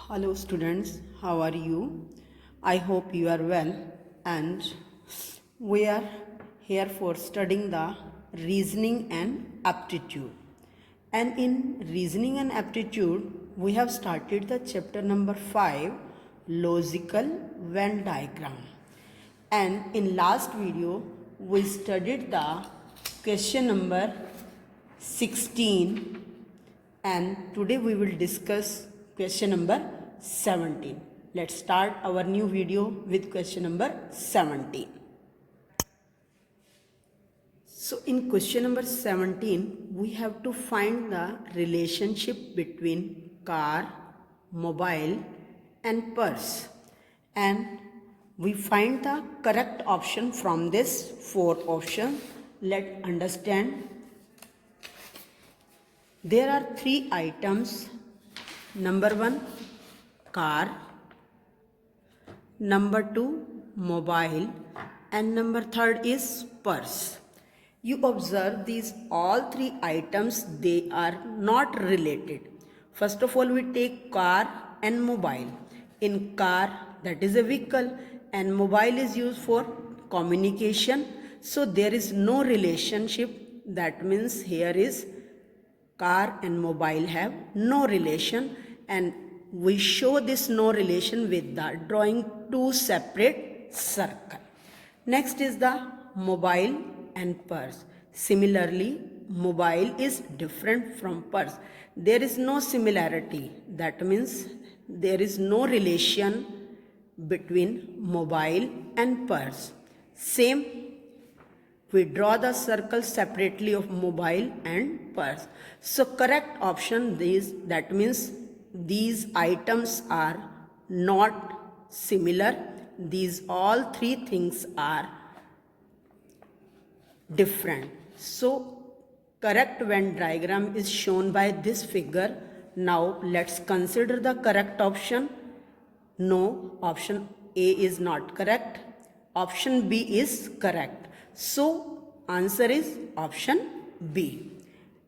Hello students, how are you? I hope you are well and we are here for studying the reasoning and aptitude. And in reasoning and aptitude, we have started the chapter number 5, logical Venn diagram. And in last video, we studied the question number 16 and today we will discuss question number 17. Let's start our new video with question number 17. So in question number 17, we have to find the relationship between car, mobile and purse. And we find the correct option from this 4 options. Let's understand. There are 3 items. Number 1, car. Number 2, mobile. And number 3 is purse. You observe these all 3 items, they are not related. First of all, we take car and mobile. In car, that is a vehicle, and mobile is used for communication. So there is no relationship. That means here is car and mobile have no relation, and we show this no relation with the drawing 2 separate circles. Next is the mobile and purse. Similarly, mobile is different from purse. There is no similarity. That means there is no relation between mobile and purse. Same, we draw the circle separately of mobile and purse. So correct option is, that means these items are not similar. These all 3 things are different. So correct Venn diagram is shown by this figure. Now let's consider the correct option. No, option A is not correct. Option B is correct. So answer is option B.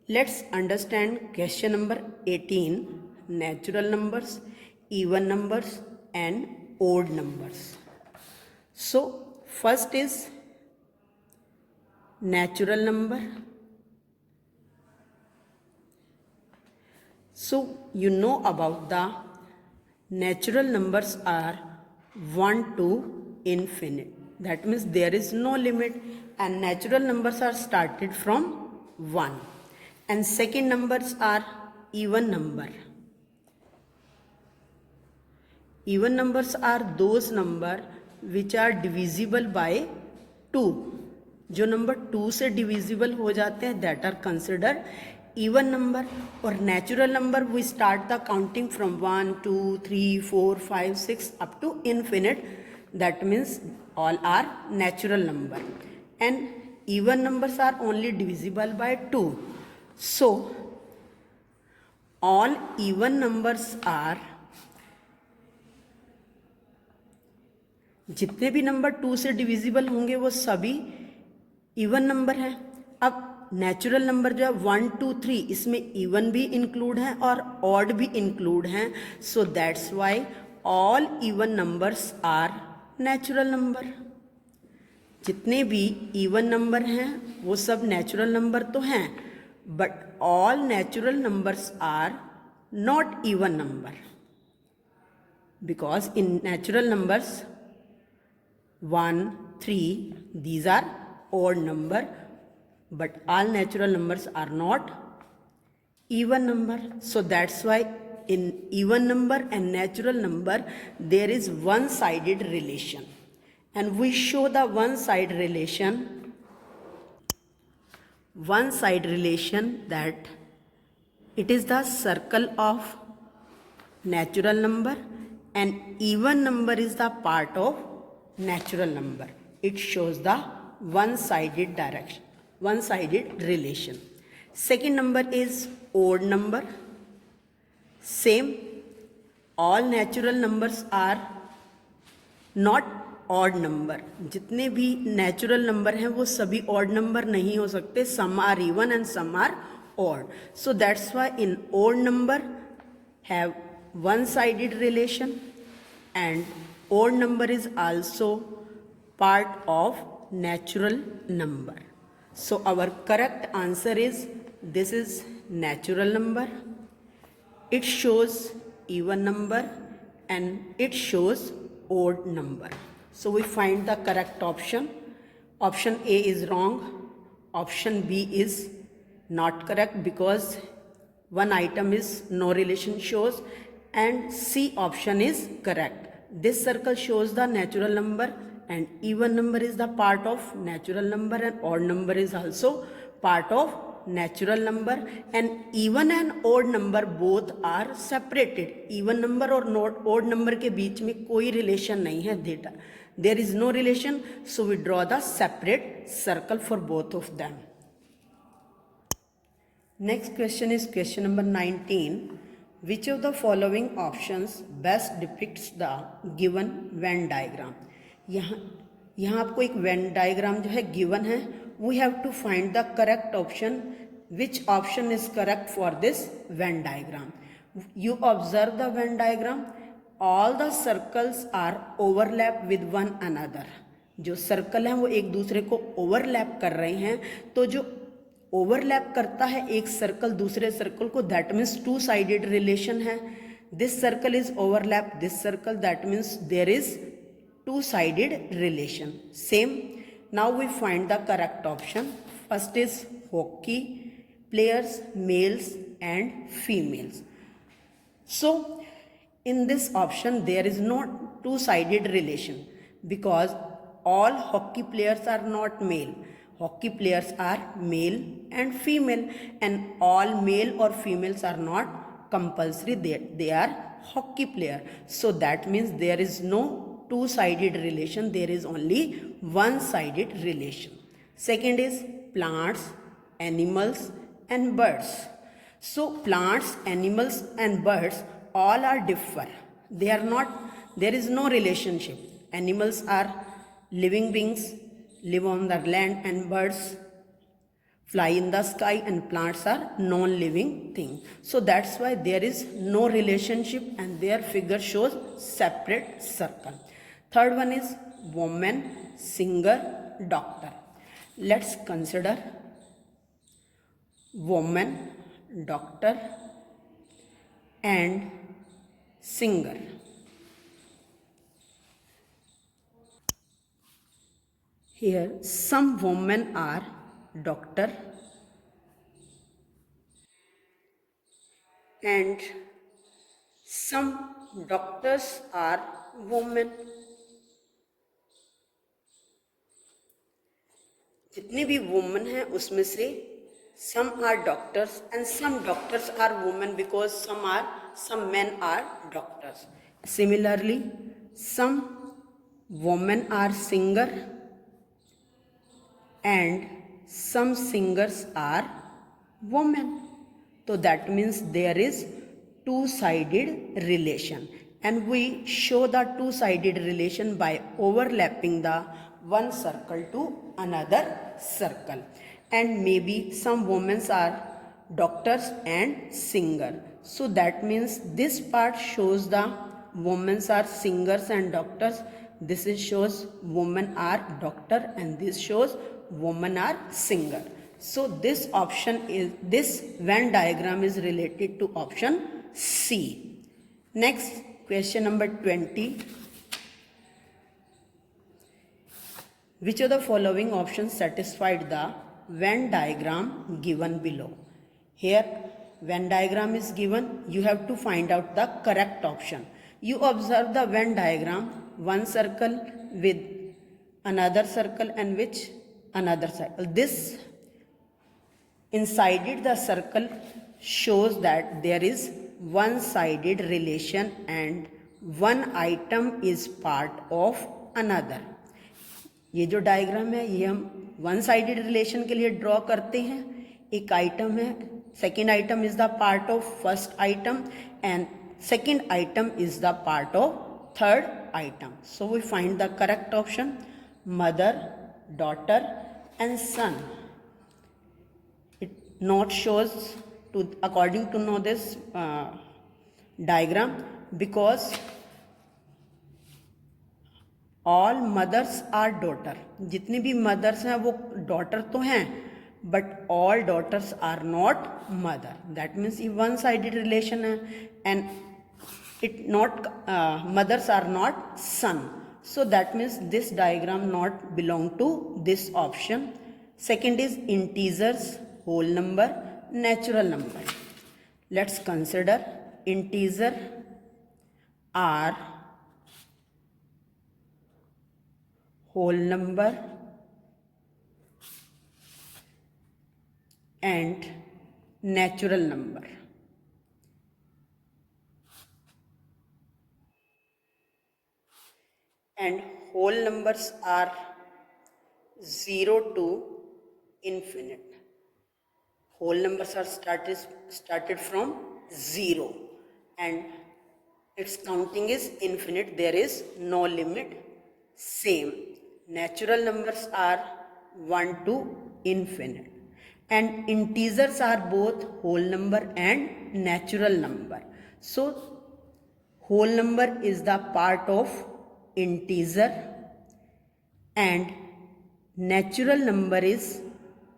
Let's understand question number 18, natural numbers, even numbers and odd numbers. So first is natural number. So you know about the natural numbers are 1 to infinite. That means there is no limit, and natural numbers are started from 1. And second numbers are even number. Even numbers are those number which are divisible by 2. जो number 2 से divisible हो जाते हैं, that are considered even number. और natural number we start the counting from 1 2 3 4 5 6 up to infinite. That means all are natural number, and even numbers are only divisible by 2. So all even numbers are, जितने भी number 2 से divisible होंगे वो सभी even number है. अब natural number जो है 1 2 3, इसमें इवन भी इंक्लूड है और ऑड भी इंक्लूड हैं. So that's why all even numbers are natural number. जितने भी इवन नंबर हैं वो सब नेचुरल नंबर तो हैं, but all natural numbers are not even number, because in natural numbers 1 3 these are odd number, but all natural numbers are not even number. So that's why in even number and natural number there is one-sided relation, and we show the one-side relation that it is the circle of natural number and even number is the part of natural number. It shows the one-sided direction, one-sided relation. Second number is odd number. Same, all natural numbers are not odd number. जितने भी natural number हैं वो सभी odd number नहीं हो सकते. Some are even and some are odd. So that's why in odd number have one-sided relation, and odd number is also part of natural number. So our correct answer is this is natural number. It shows even number and it shows odd number. So we find the correct option. Option A is wrong. Option B is not correct because one item is no relation shows, and C option is correct. This circle shows the natural number, and even number is the part of natural number, and odd number is also part of natural number, and even and odd number both are separated. Even number और odd number के बीच में कोई relation नहीं है. There is no relation, so we draw the separate circle for both of them. Next question is question number 19. Which of the following options best depicts the given Venn diagram? यहाँ आपको एक Venn diagram जो है given है. We have to find the correct option. Which option is correct for this Venn diagram? You observe the Venn diagram. All the circles are overlap with one another. जो circle हैं वो एक दूसरे को overlap कर रहे हैं. तो जो ओवरलैप करता है एक सर्कल दूसरे सर्कल को, that means two sided relation है. This circle is overlap this circle, that means there is two sided relation. Same. Now we find the correct option. First is hockey players, males and females. So in this option there is no two-sided relation because all hockey players are not male. Hockey players are male and female, and all male or females are not compulsory. They are hockey player. So that means there is no two-sided relation. There is only one-sided relation. Second is plants, animals and birds. So plants, animals and birds all are different. They are not, there is no relationship. Animals are living beings, live on the land, and birds fly in the sky, and plants are non-living things. So that's why there is no relationship and their figure shows separate circle. Third one is woman, singer, doctor. Let's consider woman, doctor and singer. Here some women are doctor and some doctors are women. जितने भी women हैं उसमें से some are doctors and some doctors are women because some men are doctors. Similarly, some women are singer and some singers are women. So that means there is two-sided relation, and we show the two-sided relation by overlapping the one circle to another circle. And maybe some women are doctors and singer. So that means this part shows the women are singers and doctors. This is shows women are doctor, and this shows women are singer. So this option is, this Venn diagram is related to option C. Next question number 20. Which of the following options satisfied the Venn diagram given below? Here Venn diagram is given. You have to find out the correct option. You observe the Venn diagram, one circle with another circle and which another circle. This inside the circle shows that there is one-sided relation and one item is part of another. ये जो diagram है ये हम one sided relation के लिए draw करते हैं. एक आइटम है, second item is the part of first item and second item is the part of third item. So we find the correct option. Mother, daughter and son. It not shows to according to know this diagram? Because all mothers are daughter, जितनी भी mothers हैं वो daughter तो हैं, but all daughters are not mother. That means ये one sided relation है, and it not mothers are not son. So that means this diagram not belong to this option. Second is integers, whole number, natural number. Let's consider integer are whole number and natural number. And whole numbers are 0 to infinite. Whole numbers are started from 0 and its counting is infinite. There is no limit. Same. Natural numbers are 1 to infinite. And integers are both whole number and natural number. So whole number is the part of integer and natural number is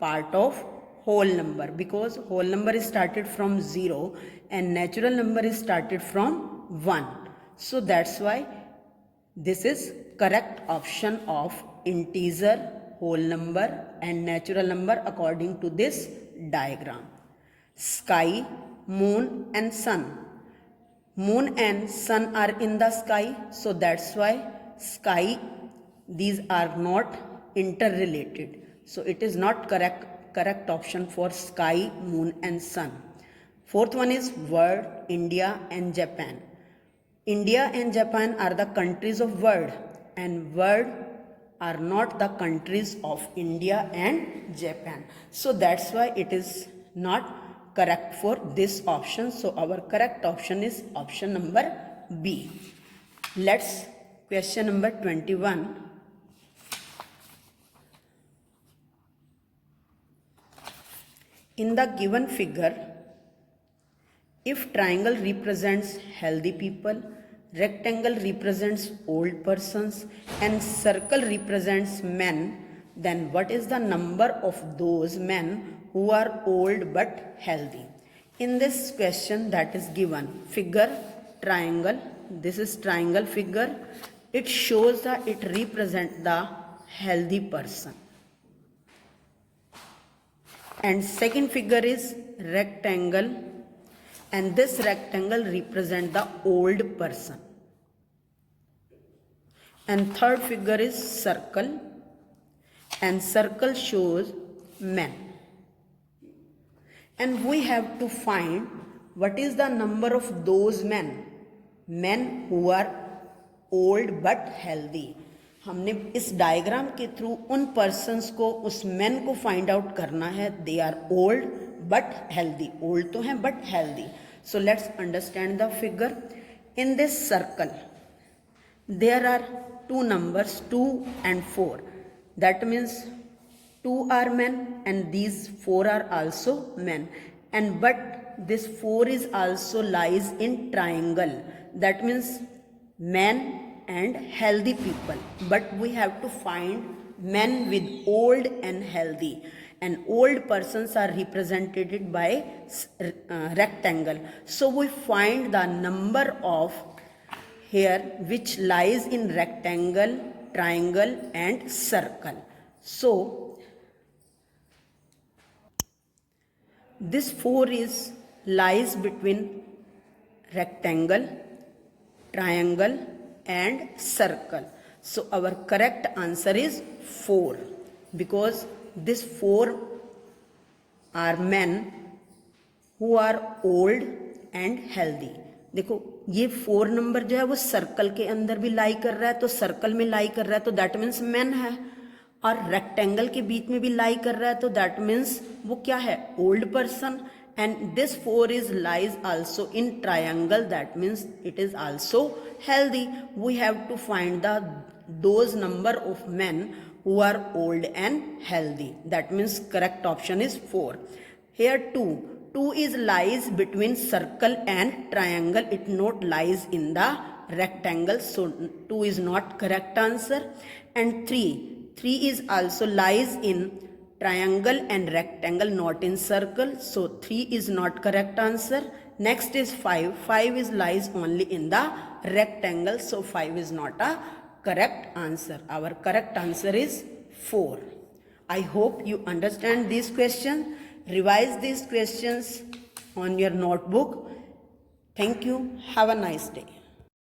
part of whole number, because whole number is started from 0 and natural number is started from 1. So that's why this is correct option of integer, whole number and natural number according to this diagram. Sky, moon and sun. Moon and sun are in the sky, so that's why sky, these are not interrelated. So it is not correct option for sky, moon and sun. Fourth one is world, India and Japan. India and Japan are the countries of world, and world are not the countries of India and Japan. So that's why it is not correct for this option. So our correct option is option number B. Let's question number 21. In the given figure, if triangle represents healthy people, rectangle represents old persons and circle represents men, then what is the number of those men who are old but healthy? In this question that is given, figure triangle, this is triangle figure, it shows that it represents the healthy person. And second figure is rectangle, and this rectangle represents the old person. And third figure is circle, and circle shows men. And we have to find what is the number of those men who are old but healthy. हमने इस diagram के through उन persons को, उस man को find out करना है. They are old but healthy. Old तो हैं but healthy. So let's understand the figure. In this circle there are two numbers 2 and 4. That means 2 are men and these 4 are also men. And but this 4 is also lies in triangle. That means men and healthy people. But we have to find men with old and healthy. And old persons are represented by rectangle. So we find the number of here which lies in rectangle, triangle and circle. So this 4 is lies between rectangle, triangle and circle. So our correct answer is 4, because this 4 are men who are old and healthy. देखो ये 4 number जो है वो circle के अंदर भी लाई कर रहा है, तो सर्कल में लाई कर रहा है तो दैट मीन्स मैन है. और रेक्टेंगल के बीच में भी लाई कर रहा है तो दैट मीन्स वो क्या है, old person. And this 4 is lies also in triangle, that means it is also healthy. We have to find the those number of men who are old and healthy. That means correct option is 4. Here 2. 2 is lies between circle and triangle. It not lies in the rectangle. So 2 is not correct answer. And 3 is also lies in triangle and rectangle, not in circle. So 3 is not correct answer. Next is 5. 5 is lies only in the rectangle. So 5 is not a correct answer. Our correct answer is 4. I hope you understand these questions. Revise these questions on your notebook. Thank you. Have a nice day.